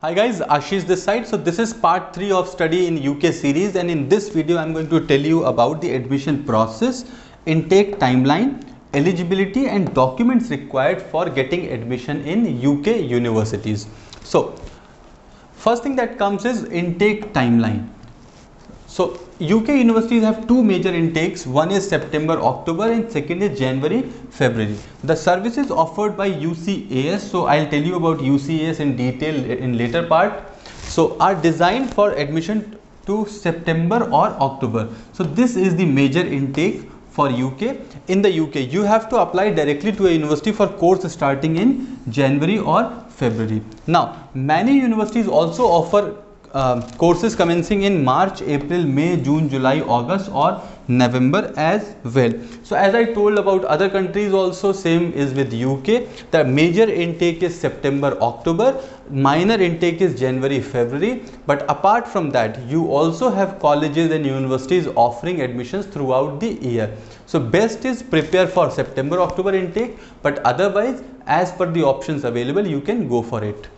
Hi guys, Ashish this side. So this is part 3 of study in UK series, and in this video I'm going to tell you about the admission process, intake timeline, eligibility and documents required for getting admission in UK universities. So first thing that comes is intake timeline. So UK universities have two major intakes. One is September, October, and second is January, February. The services offered by UCAS, so I'll tell you about UCAS in detail in later part. So are designed for admission to September or October. So this is the major intake for UK. In the UK, you have to apply directly to a university for course starting in January or February. Now, many universities also offer courses commencing in March, April, May, June, July, August or November as well. So as I told about other countries also, same is with UK. The major intake is September, October, minor intake is January, February, but apart from that you also have colleges and universities offering admissions throughout the year. So best is prepare for September, October intake, but otherwise as per the options available you can go for it.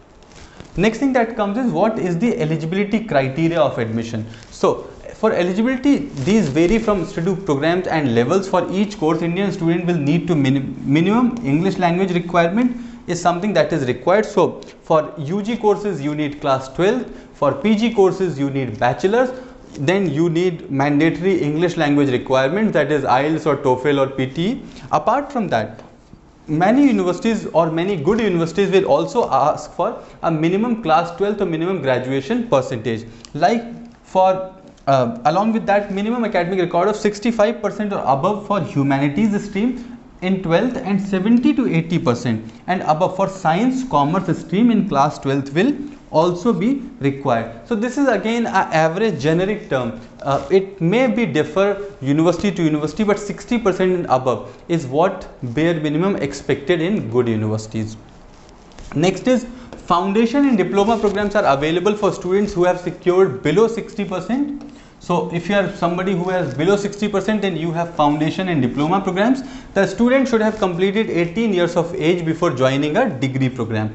Next thing that comes is what is the eligibility criteria of admission. So for eligibility, these vary from study programs and levels. For each course, Indian student will need to minimum English language requirement is something that is required. So for UG courses you need class 12, for PG courses you need bachelor's, then you need mandatory English language requirement, that is IELTS or TOEFL or PTE. Apart from that, many universities or many good universities will also ask for a minimum class 12th or minimum graduation percentage, like for along with that minimum academic record of 65% or above for humanities stream in 12th and 70 to 80% and above for science commerce stream in class 12th will also be required. So this is again an average generic term. It may be differ university to university, but 60% and above is what bare minimum expected in good universities. Next is foundation and diploma programs are available for students who have secured below 60%. So if you are somebody who has below 60%, then you have foundation and diploma programs. The student should have completed 18 years of age before joining a degree program.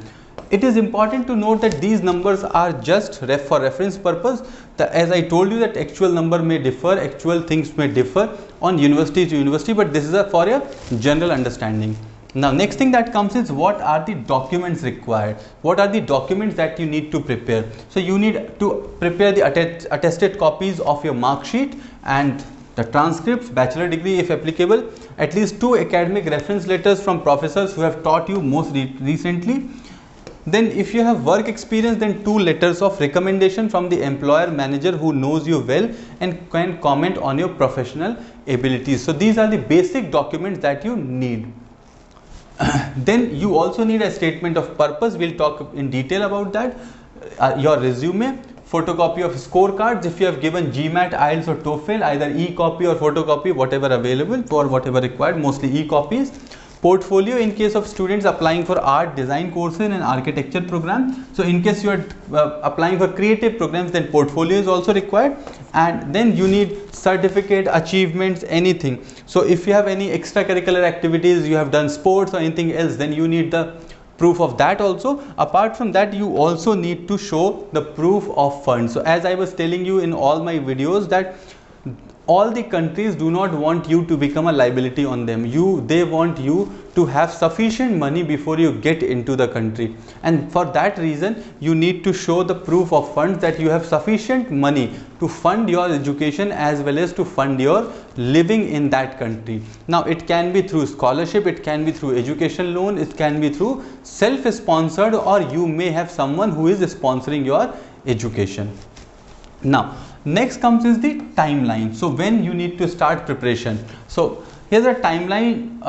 It is important to note that these numbers are just for reference purpose. As I told you that actual number may differ, actual things may differ on university to university, but this is for a general understanding. Now next thing that comes is what are the documents required? What are the documents that you need to prepare? So you need to prepare the attested copies of your mark sheet and the transcripts, bachelor degree if applicable, at least 2 academic reference letters from professors who have taught you most recently. Then if you have work experience, then 2 letters of recommendation from the employer manager who knows you well and can comment on your professional abilities. So these are the basic documents that you need. Then you also need a statement of purpose. We'll talk in detail about that. Your resume, photocopy of scorecards if you have given GMAT, IELTS or TOEFL, either e-copy or photocopy, whatever available for whatever required, mostly e-copies. Portfolio in case of students applying for art design courses and architecture program. So in case you are applying for creative programs, then portfolio is also required. And then you need certificate, achievements, anything. So if you have any extracurricular activities, you have done sports or anything else, then you need the proof of that also. Apart from that, you also need to show the proof of funds. So as I was telling you in all my videos that all the countries do not want you to become a liability on them. They want you to have sufficient money before you get into the country, and for that reason you need to show the proof of funds that you have sufficient money to fund your education as well as to fund your living in that country. Now it can be through scholarship, it can be through education loan, it can be through self-sponsored, or you may have someone who is sponsoring your education. Now next comes is the timeline. So when you need to start preparation. So here's a timeline.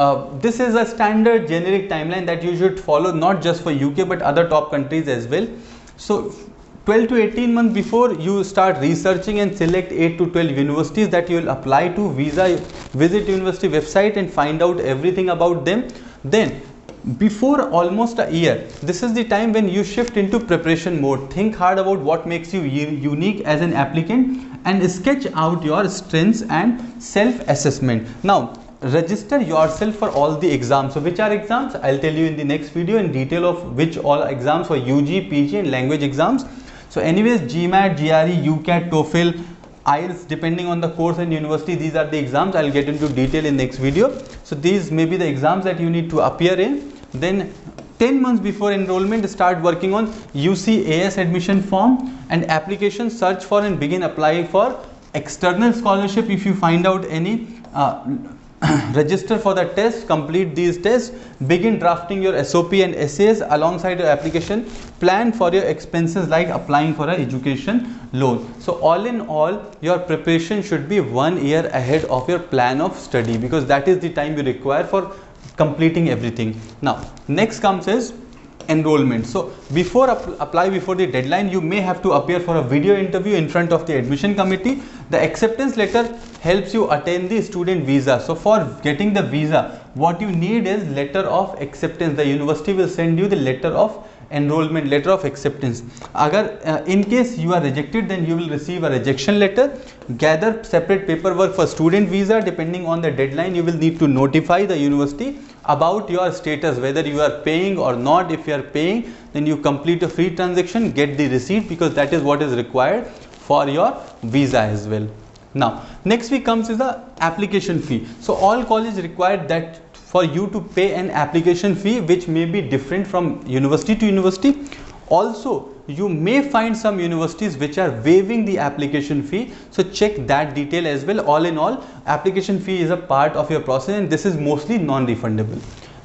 This is a standard generic timeline that you should follow, not just for UK but other top countries as well. So 12 to 18 months before, you start researching and select 8 to 12 universities that you will apply to. Visit university website and find out everything about them. Then before almost a year, this is the time when you shift into preparation mode. Think hard about what makes you unique as an applicant and sketch out your strengths and self-assessment. Now register yourself for all the exams. So which are exams? I'll tell you in the next video in detail of which all exams for UG, PG and language exams. So anyways, GMAT, GRE, UCAT, TOEFL, IELTS, depending on the course and university, these are the exams. I'll get into detail in next video. So these may be the exams that you need to appear in. Then 10 months before enrollment, start working on UCAS admission form and application, search for and begin applying for external scholarship if you find out any. Register for the test, complete these tests, begin drafting your SOP and essays alongside your application, plan for your expenses like applying for an education loan. So all in all, your preparation should be 1 year ahead of your plan of study, because that is the time you require for completing everything. Now next comes is enrollment. So before apply before the deadline, you may have to appear for a video interview in front of the admission committee. The acceptance letter helps you attain the student visa. So for getting the visa, what you need is letter of acceptance. The university will send you the letter of enrollment, letter of acceptance. Agar in case you are rejected, then you will receive a rejection letter. Gather separate paperwork for student visa. Depending on the deadline, you will need to notify the university about your status, whether you are paying or not. If you are paying, then you complete a free transaction, get the receipt, because that is what is required for your visa as well. Now next week comes is the application fee. So all colleges require that for you to pay an application fee, which may be different from university to university. Also you may find some universities which are waiving the application fee, so check that detail as well. All in all, application fee is a part of your process and this is mostly non-refundable.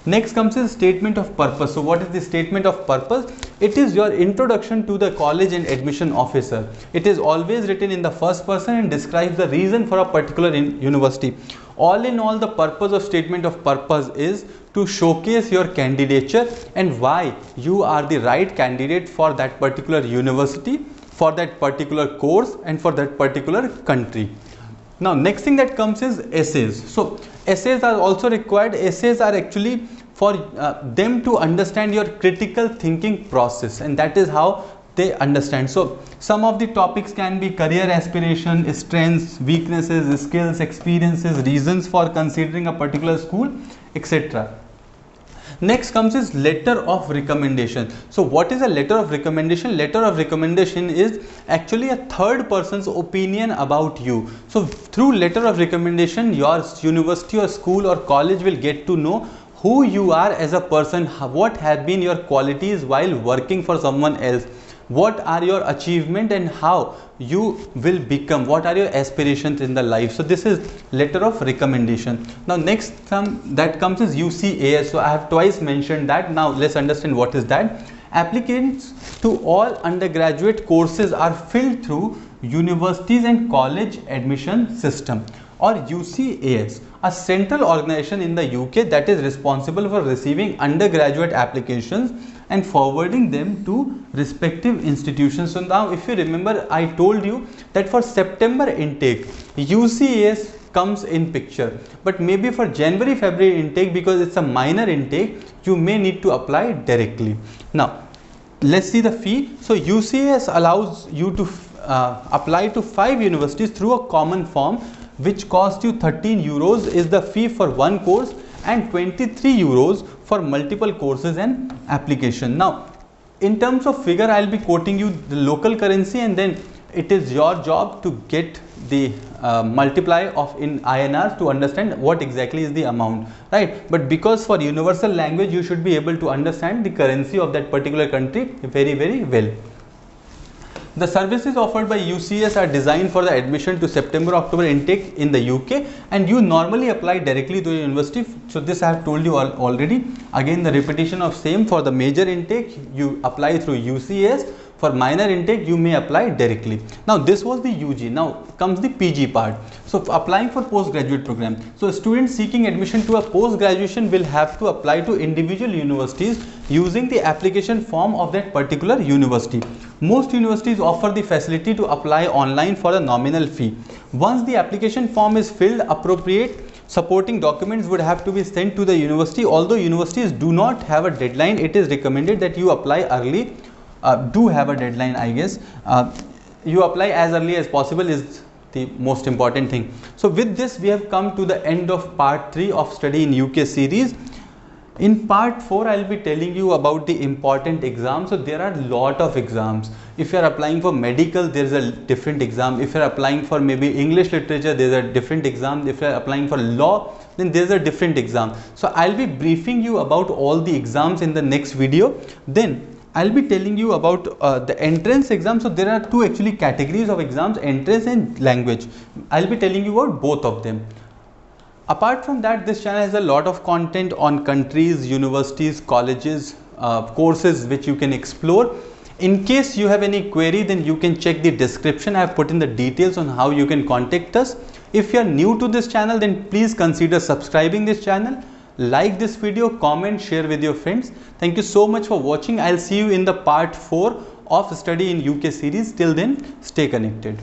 Next comes is statement of purpose. So what is the statement of purpose? It is your introduction to the college and admission officer. It is always written in the first person and describes the reason for a particular university. All in all, the purpose of statement of purpose is to showcase your candidature and why you are the right candidate for that particular university, for that particular course and for that particular country. Now next thing that comes is essays. So essays are also required. Essays are actually for them to understand your critical thinking process, and that is how they understand. So some of the topics can be career aspiration, strengths, weaknesses, skills, experiences, reasons for considering a particular school, etc. Next comes is letter of recommendation. So what is a letter of recommendation? Letter of recommendation is actually a third person's opinion about you. So through letter of recommendation, your university or school or college will get to know who you are as a person, what have been your qualities while working for someone else, what are your achievements and how you will become, what are your aspirations in the life. So this is letter of recommendation. Now next that comes is UCAS. So I have twice mentioned that. Now let's understand what is that. Applicants to all undergraduate courses are filled through universities and college admission system, or UCAS, a central organization in the UK that is responsible for receiving undergraduate applications and forwarding them to respective institutions. So now if you remember, I told you that for September intake, UCAS comes in picture, but maybe for January February intake, because it's a minor intake, you may need to apply directly. Now let's see the fee. So UCAS allows you to apply to 5 universities through a common form, which costs you 13 euros is the fee for one course and 23 euros for multiple courses and application. Now in terms of figure, I'll be quoting you the local currency, and then it is your job to get the multiply of in INR to understand what exactly is the amount, right? But because for universal language, you should be able to understand the currency of that particular country very, very well. The services offered by UCAS are designed for the admission to September-October intake in the UK, and you normally apply directly to the university. So this I have told you already. Again, the repetition of same. For the major intake, you apply through UCAS. For minor intake, you may apply directly. Now this was the UG. Now comes the PG part. So applying for postgraduate program. So students seeking admission to a post graduation will have to apply to individual universities using the application form of that particular university. Most universities offer the facility to apply online for a nominal fee. Once the application form is filled, appropriate supporting documents would have to be sent to the university. Although universities do not have a deadline, it is recommended that you apply early. Do have a deadline, I guess. You apply as early as possible is the most important thing. So with this we have come to the end of part 3 of study in UK series. In part 4 I'll be telling you about the important exams. So there are a lot of exams. If you are applying for medical, there is a different exam. If you are applying for maybe English literature, there is a different exam. If you are applying for law, then there is a different exam. So I'll be briefing you about all the exams in the next video. Then I'll be telling you about the entrance exam. So there are two actually categories of exams, entrance and language. I'll be telling you about both of them. Apart from that, this channel has a lot of content on countries, universities, colleges, courses which you can explore. In case you have any query, then you can check the description. I have put in the details on how you can contact us. If you are new to this channel, then please consider subscribing this channel. Like this video, comment, share with your friends. Thank you so much for watching. I'll see you in the part 4 of study in UK series. Till then, stay connected.